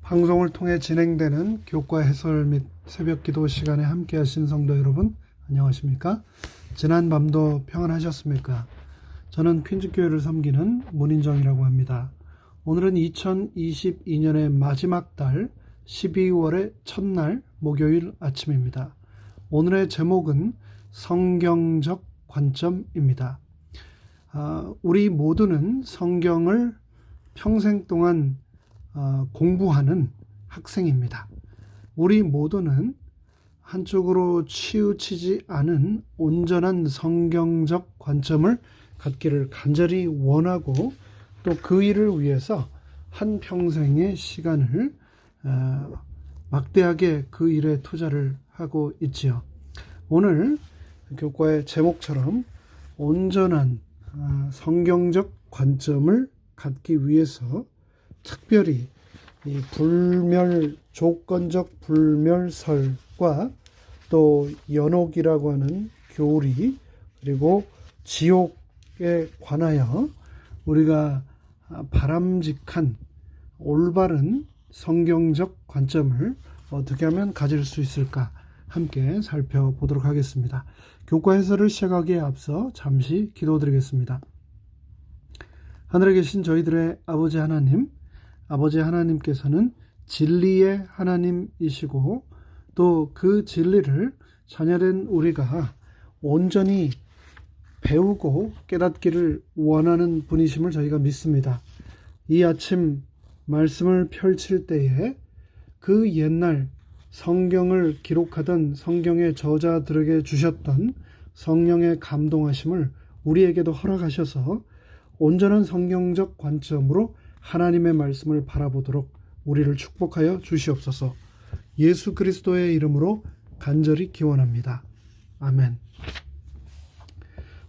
방송을 통해 진행되는 교과 해설 및 새벽 기도 시간에 함께 하신 성도 여러분, 안녕하십니까? 지난 밤도 평안하셨습니까? 저는 퀸즈교회를 섬기는 문인정이라고 합니다. 오늘은 2022년의 마지막 달 12월의 첫날 목요일 아침입니다. 오늘의 제목은 성경적 관점입니다. 우리 모두는 성경을 평생 동안 공부하는 학생입니다. 우리 모두는 한쪽으로 치우치지 않은 온전한 성경적 관점을 갖기를 간절히 원하고 또 그 일을 위해서 한평생의 시간을 막대하게 그 일에 투자를 하고 있지요. 오늘 교과의 제목처럼 온전한 성경적 관점을 갖기 위해서 특별히 이 조건적 불멸설과 또 연옥이라고 하는 교리 그리고 지옥에 관하여 우리가 바람직한 올바른 성경적 관점을 어떻게 하면 가질 수 있을까 함께 살펴보도록 하겠습니다. 교과 해설을 시작하기에 앞서 잠시 기도드리겠습니다. 하늘에 계신 저희들의 아버지 하나님께서는 진리의 하나님이시고 또 그 진리를 자녀된 우리가 온전히 배우고 깨닫기를 원하는 분이심을 저희가 믿습니다. 이 아침 말씀을 펼칠 때에 그 옛날 성경을 기록하던 성경의 저자들에게 주셨던 성령의 감동하심을 우리에게도 허락하셔서 온전한 성경적 관점으로 하나님의 말씀을 바라보도록 우리를 축복하여 주시옵소서. 예수 그리스도의 이름으로 간절히 기원합니다. 아멘.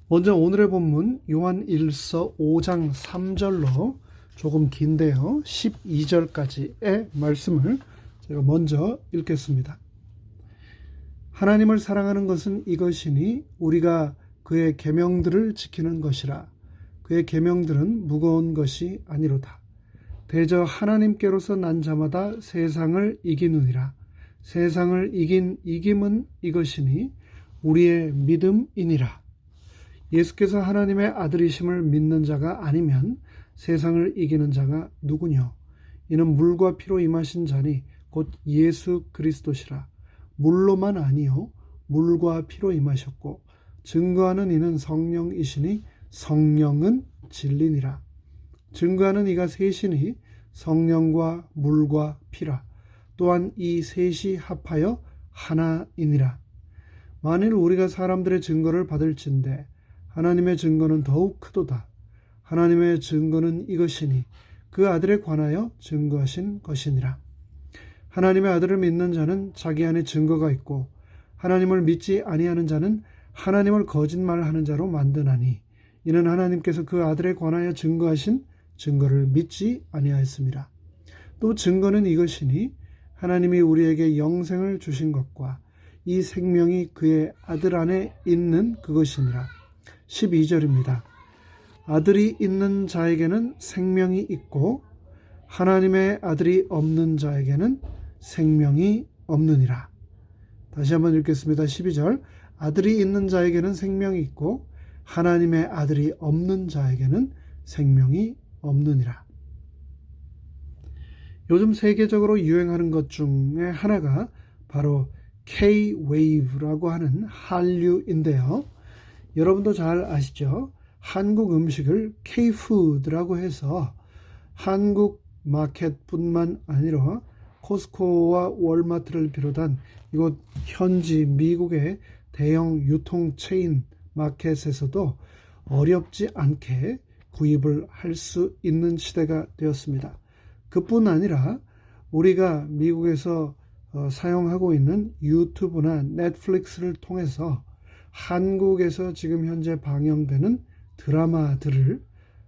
먼저 오늘의 본문 요한 1서 5장 3절로 조금 긴데요. 12절까지의 말씀을 제가 먼저 읽겠습니다. 하나님을 사랑하는 것은 이것이니 우리가 그의 계명들을 지키는 것이라. 그의 계명들은 무거운 것이 아니로다. 대저 하나님께로서 난 자마다 세상을 이기느니라. 세상을 이긴 이김은 이것이니 우리의 믿음이니라. 예수께서 하나님의 아들이심을 믿는 자가 아니면 세상을 이기는 자가 누구뇨? 이는 물과 피로 임하신 자니 곧 예수 그리스도시라. 물로만 아니요 물과 피로 임하셨고 증거하는 이는 성령이시니 성령은 진리니라. 증거하는 이가 셋이니 성령과 물과 피라. 또한 이 셋이 합하여 하나이니라. 만일 우리가 사람들의 증거를 받을진대 하나님의 증거는 더욱 크도다. 하나님의 증거는 이것이니 그 아들에 관하여 증거하신 것이니라. 하나님의 아들을 믿는 자는 자기 안에 증거가 있고 하나님을 믿지 아니하는 자는 하나님을 거짓말하는 자로 만드나니 이는 하나님께서 그 아들에 관하여 증거하신 증거를 믿지 아니하였습니다. 또 증거는 이것이니 하나님이 우리에게 영생을 주신 것과 이 생명이 그의 아들 안에 있는 그것이니라. 12절입니다. 아들이 있는 자에게는 생명이 있고 하나님의 아들이 없는 자에게는 생명이 없느니라. 다시 한번 읽겠습니다. 12절. 아들이 있는 자에게는 생명이 있고 하나님의 아들이 없는 자에게는 생명이 없느니라. 요즘 세계적으로 유행하는 것 중에 하나가 바로 K-Wave라고 하는 한류인데요. 여러분도 잘 아시죠? 한국 음식을 K-Food라고 해서 한국 마켓뿐만 아니라 코스코와 월마트를 비롯한 이곳 현지 미국의 대형 유통 체인 마켓에서도 어렵지 않게 구입을 할 수 있는 시대가 되었습니다. 그뿐 아니라 우리가 미국에서 사용하고 있는 유튜브나 넷플릭스를 통해서 한국에서 지금 현재 방영되는 드라마들을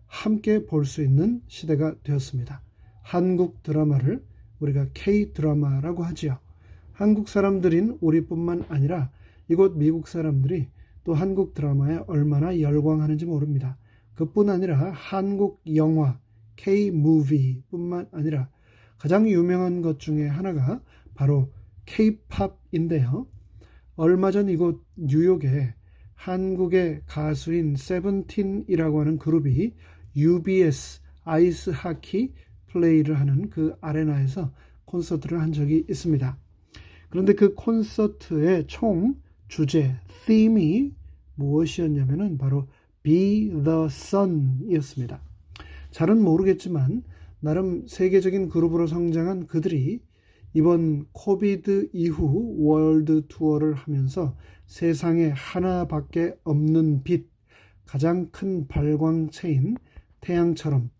함께 볼 수 있는 시대가 되었습니다. 한국 드라마를 우리가 K-드라마라고 하지요. 한국 사람들인 우리뿐만 아니라 이곳 미국 사람들이 또 한국 드라마에 얼마나 열광하는지 모릅니다. 그뿐 아니라 한국 영화 K-movie 뿐만 아니라 가장 유명한 것 중에 하나가 바로 K-팝인데요. 얼마 전 이곳 뉴욕에 한국의 가수인 세븐틴이라고 하는 그룹이 UBS 아이스 하키 플레이를 하는 그 아레나에서 콘서트를 한 적이 있습니다. 그런데 그 콘서트의 총 주제, theme이 무엇이었냐면은 바로 Be the Sun 이었습니다. 잘은 모르겠지만 나름 세계적인 그룹으로 성장한 그들이 이번 코비드 이후 월드 투어를 하면서 세상에 하나밖에 없는 빛, 가장 큰 발광체인 태양처럼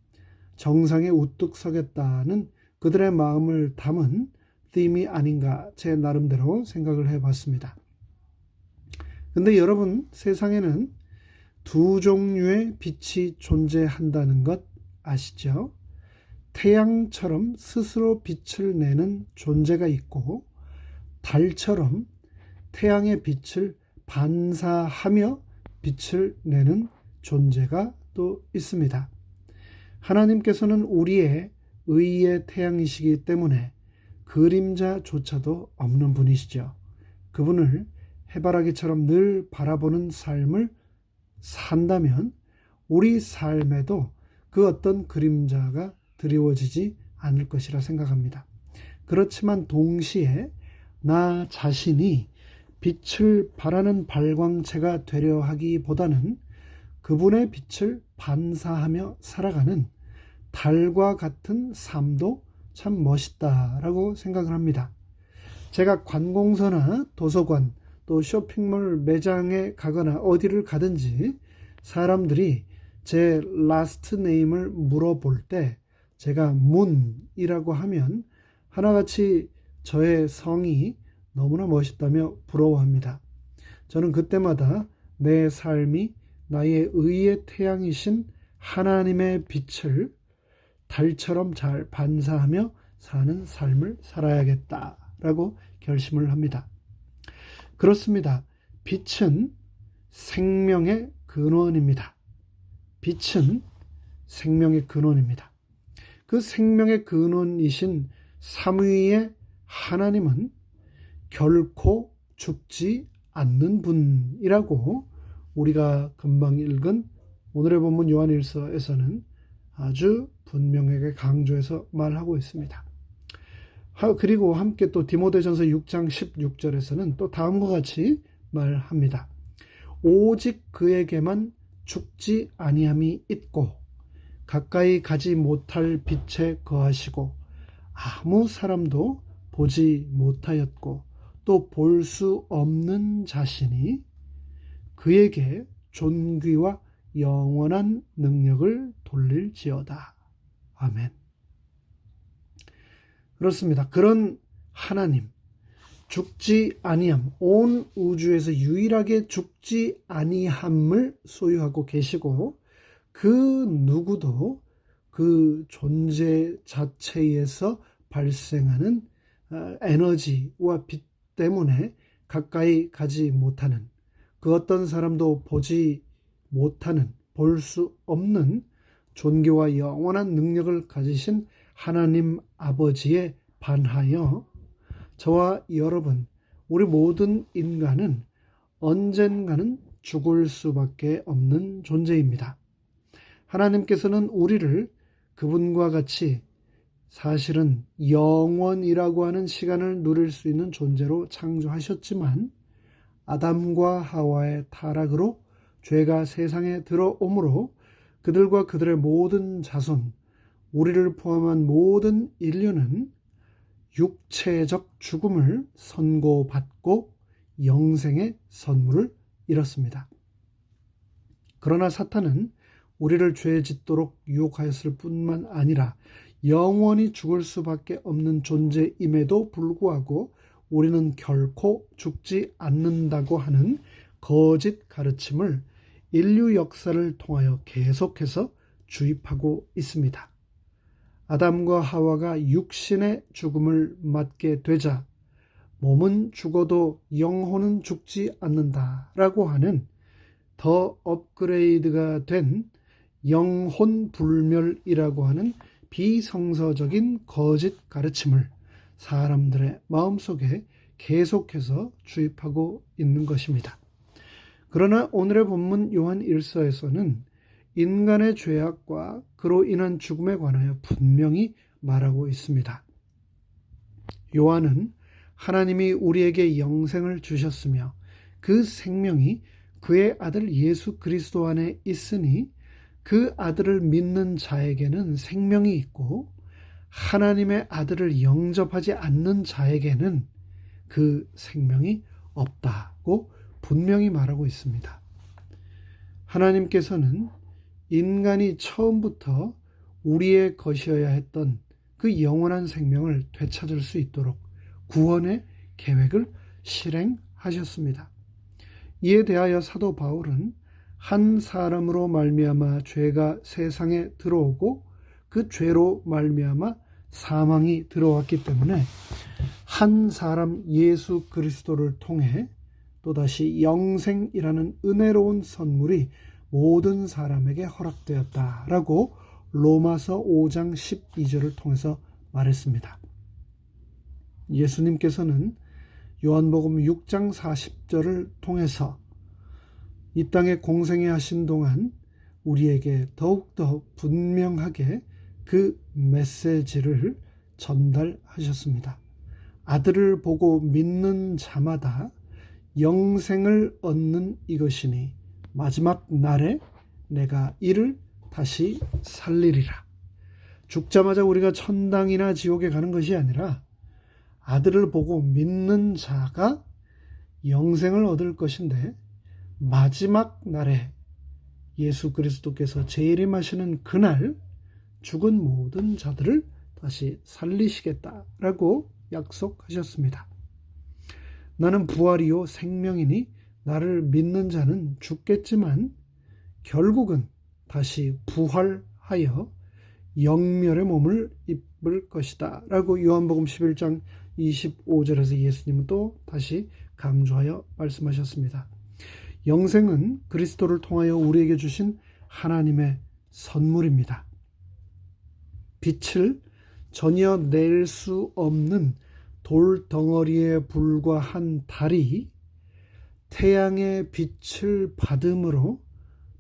정상에 우뚝 서겠다는 그들의 마음을 담은 팀이 아닌가 제 나름대로 생각을 해봤습니다. 근데 여러분, 세상에는 두 종류의 빛이 존재한다는 것 아시죠? 태양처럼 스스로 빛을 내는 존재가 있고 달처럼 태양의 빛을 반사하며 빛을 내는 존재가 또 있습니다. 하나님께서는 우리의 의의 태양이시기 때문에 그림자조차도 없는 분이시죠. 그분을 해바라기처럼 늘 바라보는 삶을 산다면 우리 삶에도 그 어떤 그림자가 드리워지지 않을 것이라 생각합니다. 그렇지만 동시에 나 자신이 빛을 발하는 발광체가 되려 하기보다는 그분의 빛을 반사하며 살아가는 달과 같은 삶도 참 멋있다라고 생각을 합니다. 제가 관공서나 도서관 또 쇼핑몰 매장에 가거나 어디를 가든지 사람들이 제 라스트 네임을 물어볼 때 제가 문이라고 하면 하나같이 저의 성이 너무나 멋있다며 부러워합니다. 저는 그때마다 내 삶이 나의 의의 태양이신 하나님의 빛을 달처럼 잘 반사하며 사는 삶을 살아야겠다라고 결심을 합니다. 그렇습니다. 빛은 생명의 근원입니다. 빛은 생명의 근원입니다. 그 생명의 근원이신 삼위의 하나님은 결코 죽지 않는 분이라고 우리가 금방 읽은 오늘의 본문 요한일서에서는 아주 분명하게 강조해서 말하고 있습니다. 그리고 함께 또 디모데전서 6장 16절에서는 또 다음과 같이 말합니다. 오직 그에게만 죽지 아니함이 있고 가까이 가지 못할 빛에 거하시고 아무 사람도 보지 못하였고 또 볼 수 없는 자신이 그에게 존귀와 영원한 능력을 돌릴지어다. 아멘. 그렇습니다. 그런 하나님, 죽지 아니함, 온 우주에서 유일하게 죽지 아니함을 소유하고 계시고 그 누구도 그 존재 자체에서 발생하는 에너지와 빛 때문에 가까이 가지 못하는, 그 어떤 사람도 보지 못하는, 볼 수 없는 존귀와 영원한 능력을 가지신 하나님 아버지에 반하여 저와 여러분, 우리 모든 인간은 언젠가는 죽을 수밖에 없는 존재입니다. 하나님께서는 우리를 그분과 같이 사실은 영원이라고 하는 시간을 누릴 수 있는 존재로 창조하셨지만 아담과 하와의 타락으로 죄가 세상에 들어오므로 그들과 그들의 모든 자손, 우리를 포함한 모든 인류는 육체적 죽음을 선고받고 영생의 선물을 잃었습니다. 그러나 사탄은 우리를 죄 짓도록 유혹하였을 뿐만 아니라 영원히 죽을 수밖에 없는 존재임에도 불구하고 우리는 결코 죽지 않는다고 하는 거짓 가르침을 인류 역사를 통하여 계속해서 주입하고 있습니다. 아담과 하와가 육신의 죽음을 맞게 되자 몸은 죽어도 영혼은 죽지 않는다라고 하는 더 업그레이드가 된 영혼 불멸이라고 하는 비성서적인 거짓 가르침을 사람들의 마음속에 계속해서 주입하고 있는 것입니다. 그러나 오늘의 본문 요한 1서에서는 인간의 죄악과 그로 인한 죽음에 관하여 분명히 말하고 있습니다. 요한은 하나님이 우리에게 영생을 주셨으며 그 생명이 그의 아들 예수 그리스도 안에 있으니 그 아들을 믿는 자에게는 생명이 있고 하나님의 아들을 영접하지 않는 자에게는 그 생명이 없다고 분명히 말하고 있습니다. 하나님께서는 인간이 처음부터 우리의 것이어야 했던 그 영원한 생명을 되찾을 수 있도록 구원의 계획을 실행하셨습니다. 이에 대하여 사도 바울은 한 사람으로 말미암아 죄가 세상에 들어오고 그 죄로 말미암아 사망이 들어왔기 때문에 한 사람 예수 그리스도를 통해 또다시 영생이라는 은혜로운 선물이 모든 사람에게 허락되었다라고 로마서 5장 12절을 통해서 말했습니다. 예수님께서는 요한복음 6장 40절을 통해서 이 땅에 공생애 하신 동안 우리에게 더욱더 분명하게 그 메시지를 전달하셨습니다. 아들을 보고 믿는 자마다 영생을 얻는 이것이니 마지막 날에 내가 이를 다시 살리리라. 죽자마자 우리가 천당이나 지옥에 가는 것이 아니라 아들을 보고 믿는 자가 영생을 얻을 것인데 마지막 날에 예수 그리스도께서 재림하시는 그날 죽은 모든 자들을 다시 살리시겠다라고 약속하셨습니다. 나는 부활이요 생명이니 나를 믿는 자는 죽겠지만 결국은 다시 부활하여 영멸의 몸을 입을 것이다 라고 요한복음 11장 25절에서 예수님은 또 다시 강조하여 말씀하셨습니다. 영생은 그리스도를 통하여 우리에게 주신 하나님의 선물입니다. 빛을 전혀 낼 수 없는 돌덩어리에 불과한 달이 태양의 빛을 받음으로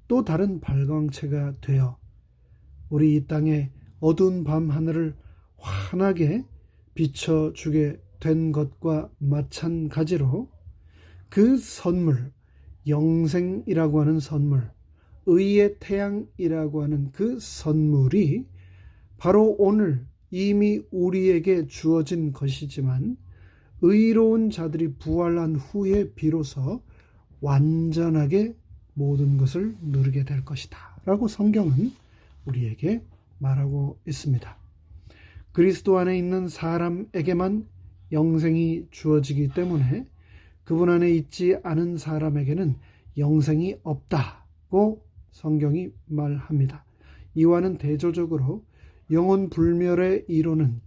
또 다른 발광체가 되어 우리 이 땅의 어두운 밤 하늘을 환하게 비춰주게 된 것과 마찬가지로 그 선물, 영생이라고 하는 선물, 의의 태양이라고 하는 그 선물이 바로 오늘 이미 우리에게 주어진 것이지만 의로운 자들이 부활한 후에 비로소 완전하게 모든 것을 누리게 될 것이다 라고 성경은 우리에게 말하고 있습니다. 그리스도 안에 있는 사람에게만 영생이 주어지기 때문에 그분 안에 있지 않은 사람에게는 영생이 없다고 성경이 말합니다. 이와는 대조적으로 영혼 불멸의 이론은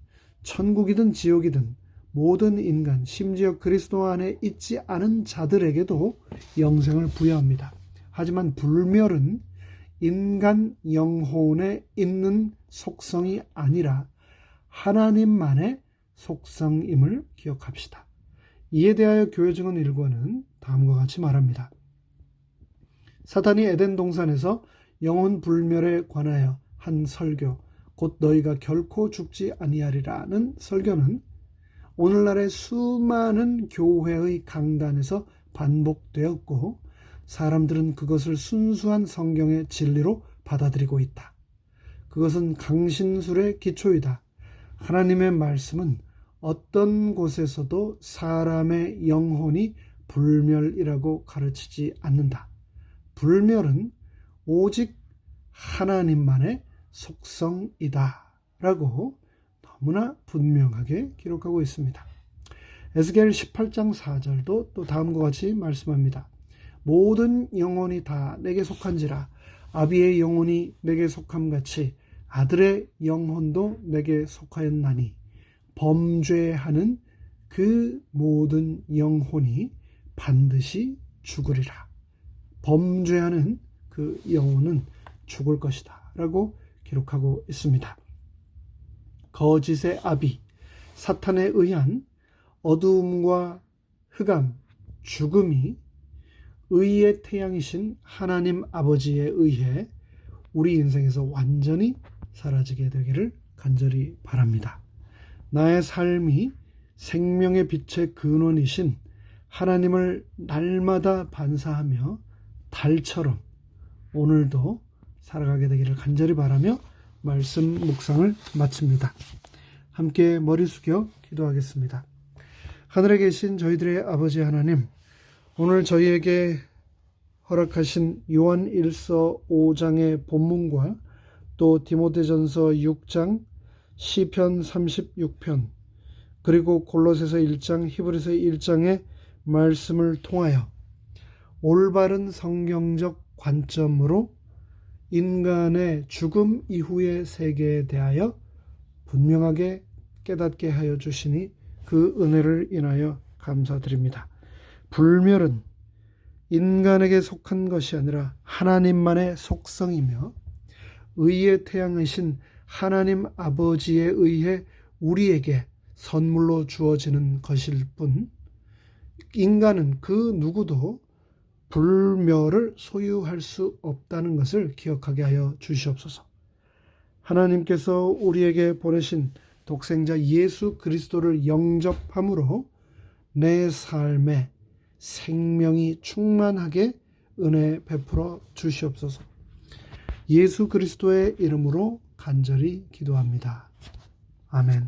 천국이든 지옥이든 모든 인간, 심지어 그리스도 안에 있지 않은 자들에게도 영생을 부여합니다. 하지만 불멸은 인간 영혼에 있는 속성이 아니라 하나님만의 속성임을 기억합시다. 이에 대하여 교회증언 1권은 다음과 같이 말합니다. 사탄이 에덴 동산에서 영혼 불멸에 관하여 한 설교, 곧 너희가 결코 죽지 아니하리라는 설교는 오늘날의 수많은 교회의 강단에서 반복되었고 사람들은 그것을 순수한 성경의 진리로 받아들이고 있다. 그것은 강신술의 기초이다. 하나님의 말씀은 어떤 곳에서도 사람의 영혼이 불멸이라고 가르치지 않는다. 불멸은 오직 하나님만의 속성이다 라고 너무나 분명하게 기록하고 있습니다. 에스겔 18장 4절도 또 다음과 같이 말씀합니다. 모든 영혼이 다 내게 속한지라 아비의 영혼이 내게 속함같이 아들의 영혼도 내게 속하였나니 범죄하는 그 모든 영혼이 반드시 죽으리라. 범죄하는 그 영혼은 죽을 것이다 라고 기록하고 있습니다. 거짓의 아비 사탄에 의한 어두움과 흑암, 죽음이 의의 태양이신 하나님 아버지에 의해 우리 인생에서 완전히 사라지게 되기를 간절히 바랍니다. 나의 삶이 생명의 빛의 근원이신 하나님을 날마다 반사하며 달처럼 오늘도 살아가게 되기를 간절히 바라며 말씀 묵상을 마칩니다. 함께 머리 숙여 기도하겠습니다. 하늘에 계신 저희들의 아버지 하나님, 오늘 저희에게 허락하신 요한일서 5장의 본문과 또 디모데전서 6장, 시편 36편, 그리고 골로새서 1장, 히브리서 1장의 말씀을 통하여 올바른 성경적 관점으로 인간의 죽음 이후의 세계에 대하여 분명하게 깨닫게 하여 주시니 그 은혜를 인하여 감사드립니다. 불멸은 인간에게 속한 것이 아니라 하나님만의 속성이며 의의 태양이신 하나님 아버지에 의해 우리에게 선물로 주어지는 것일 뿐, 인간은 그 누구도 불멸을 소유할 수 없다는 것을 기억하게 하여 주시옵소서. 하나님께서 우리에게 보내신 독생자 예수 그리스도를 영접함으로 내 삶에 생명이 충만하게 은혜 베풀어 주시옵소서. 예수 그리스도의 이름으로 간절히 기도합니다. 아멘.